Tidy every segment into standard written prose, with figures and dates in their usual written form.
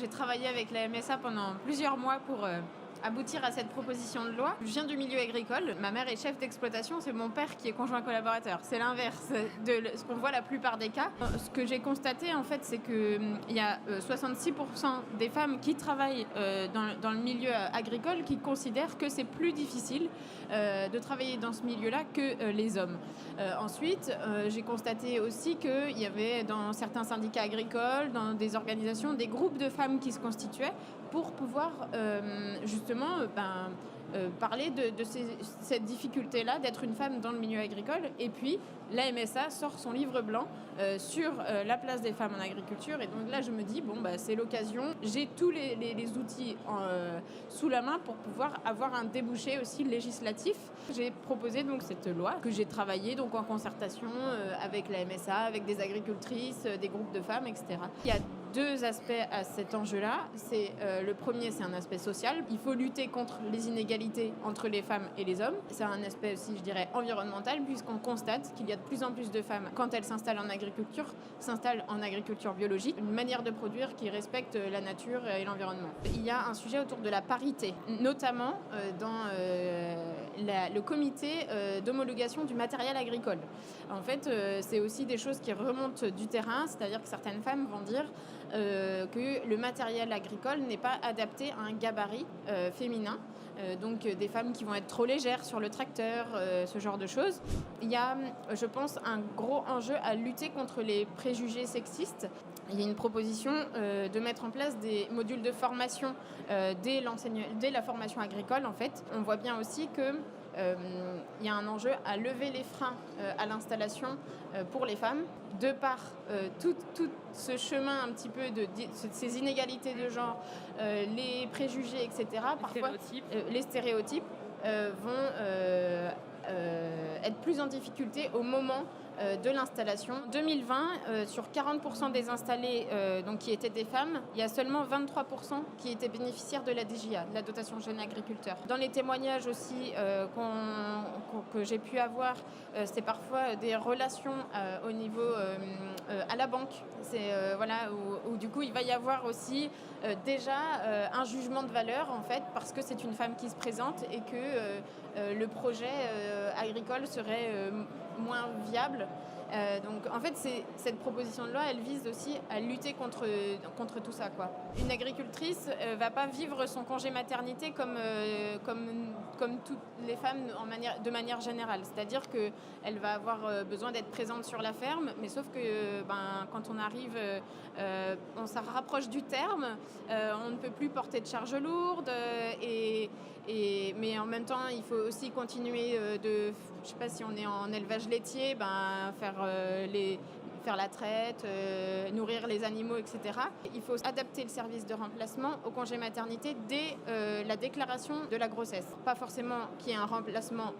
j'ai travaillé avec la MSA pendant plusieurs mois pour aboutir à cette proposition de loi. Je viens du milieu agricole, ma mère est chef d'exploitation, c'est mon père qui est conjoint collaborateur. C'est l'inverse de ce qu'on voit la plupart des cas. Ce que j'ai constaté en fait, c'est qu'il y a 66% des femmes qui travaillent dans le milieu agricole qui considèrent que c'est plus difficile de travailler dans ce milieu-là que les hommes. Ensuite, j'ai constaté aussi qu'il y avait dans certains syndicats agricoles, dans des organisations, des groupes de femmes qui se constituaient pour pouvoir justement parler de cette difficulté-là d'être une femme dans le milieu agricole. Et puis, la MSA sort son livre blanc sur la place des femmes en agriculture. Et donc là, je me dis, c'est l'occasion. J'ai tous les outils sous la main pour pouvoir avoir un débouché aussi législatif. J'ai proposé donc cette loi que j'ai travaillée donc en concertation avec la MSA, avec des agricultrices, des groupes de femmes, etc. Il y a deux aspects à cet enjeu-là. Le premier, c'est un aspect social. Il faut lutter contre les inégalités entre les femmes et les hommes. C'est un aspect aussi, je dirais, environnemental, puisqu'on constate qu'il y a de plus en plus de femmes, quand elles s'installent en agriculture biologique, une manière de produire qui respecte la nature et l'environnement. Il y a un sujet autour de la parité, notamment dans le comité d'homologation du matériel agricole. En fait, c'est aussi des choses qui remontent du terrain, c'est-à-dire que certaines femmes vont dire que le matériel agricole n'est pas adapté à un gabarit féminin. Donc des femmes qui vont être trop légères sur le tracteur, ce genre de choses. Il y a, je pense, un gros enjeu à lutter contre les préjugés sexistes. Il y a une proposition de mettre en place des modules de formation dès la formation agricole, en fait. On voit bien aussi que il y a un enjeu à lever les freins à l'installation pour les femmes, de par tout ce chemin un petit peu de ces inégalités de genre, les préjugés, etc. Parfois, les stéréotypes vont être plus en difficulté au moment de l'installation. En 2020, sur 40% des installés donc, qui étaient des femmes, il y a seulement 23% qui étaient bénéficiaires de la DJA, de la dotation jeune agriculteur. Dans les témoignages aussi que j'ai pu avoir, c'est parfois des relations au niveau à la banque. C'est où du coup il va y avoir aussi déjà un jugement de valeur en fait, parce que c'est une femme qui se présente et que le projet agricole serait moins viable. Donc en fait, cette proposition de loi, elle vise aussi à lutter contre tout ça, quoi. Une agricultrice va pas vivre son congé maternité comme toutes les femmes de manière générale. C'est-à-dire qu'elle va avoir besoin d'être présente sur la ferme, mais sauf que quand on arrive, on s'en rapproche du terme, on ne peut plus porter de charges lourdes, mais en même temps, il faut aussi continuer je sais pas si on est en élevage laitier, faire la traite, nourrir les animaux, etc. Il faut adapter le service de remplacement au congé maternité dès la déclaration de la grossesse. Pas forcément qu'il y ait un remplacement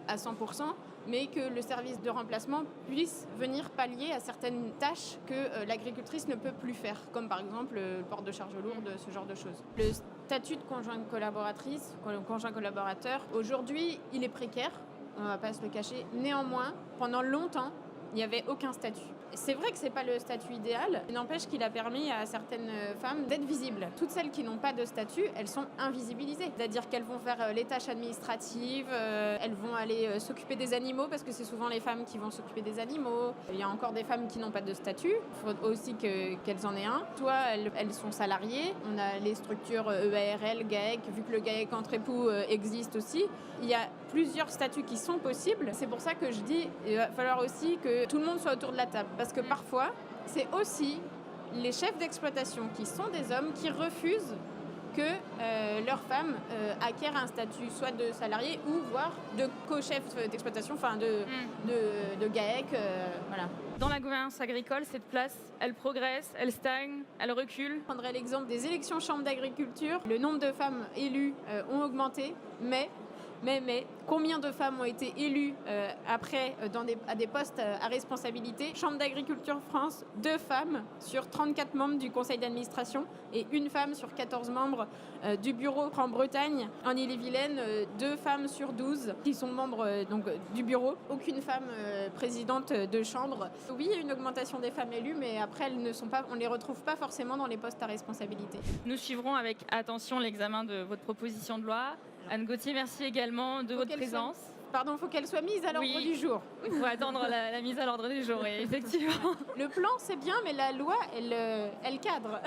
à 100%, mais que le service de remplacement puisse venir pallier à certaines tâches que l'agricultrice ne peut plus faire, comme par exemple le port de charges lourdes, ce genre de choses. Le statut de conjointe collaboratrice, conjoint collaborateur, aujourd'hui, il est précaire, on ne va pas se le cacher. Néanmoins, pendant longtemps, il n'y avait aucun statut. C'est vrai que ce n'est pas le statut idéal, il n'empêche qu'il a permis à certaines femmes d'être visibles. Toutes celles qui n'ont pas de statut, elles sont invisibilisées. C'est-à-dire qu'elles vont faire les tâches administratives, elles vont aller s'occuper des animaux, parce que c'est souvent les femmes qui vont s'occuper des animaux. Il y a encore des femmes qui n'ont pas de statut, il faut aussi qu'elles en aient un. Soit elles sont salariées, on a les structures EARL, GAEC, vu que le GAEC entre époux existe aussi. Il y a plusieurs statuts qui sont possibles. C'est pour ça que je dis qu'il va falloir aussi que tout le monde soit autour de la table. Parce que parfois, c'est aussi les chefs d'exploitation qui sont des hommes qui refusent que leur femme acquiert un statut soit de salarié ou voire de co-chef d'exploitation, de GAEC. Voilà. Dans la gouvernance agricole, cette place, elle progresse, elle stagne, elle recule. Je prendrais l'exemple des élections chambres d'agriculture. Le nombre de femmes élues ont augmenté, mais Mais combien de femmes ont été élues après à des postes à responsabilité? Chambre d'agriculture France, 2 femmes sur 34 membres du conseil d'administration et 1 femme sur 14 membres du bureau. En Bretagne, en Ille-et-Vilaine, 2 femmes sur 12 qui sont membres du bureau. Aucune femme présidente de chambre. Oui, il y a une augmentation des femmes élues, mais après, on ne les retrouve pas forcément dans les postes à responsabilité. Nous suivrons avec attention l'examen de votre proposition de loi. Anne Gauthier, merci également de votre présence. Pardon, il faut qu'elle soit mise à l'ordre du jour. Il faut attendre la mise à l'ordre du jour, effectivement. Le plan, c'est bien, mais la loi, elle cadre.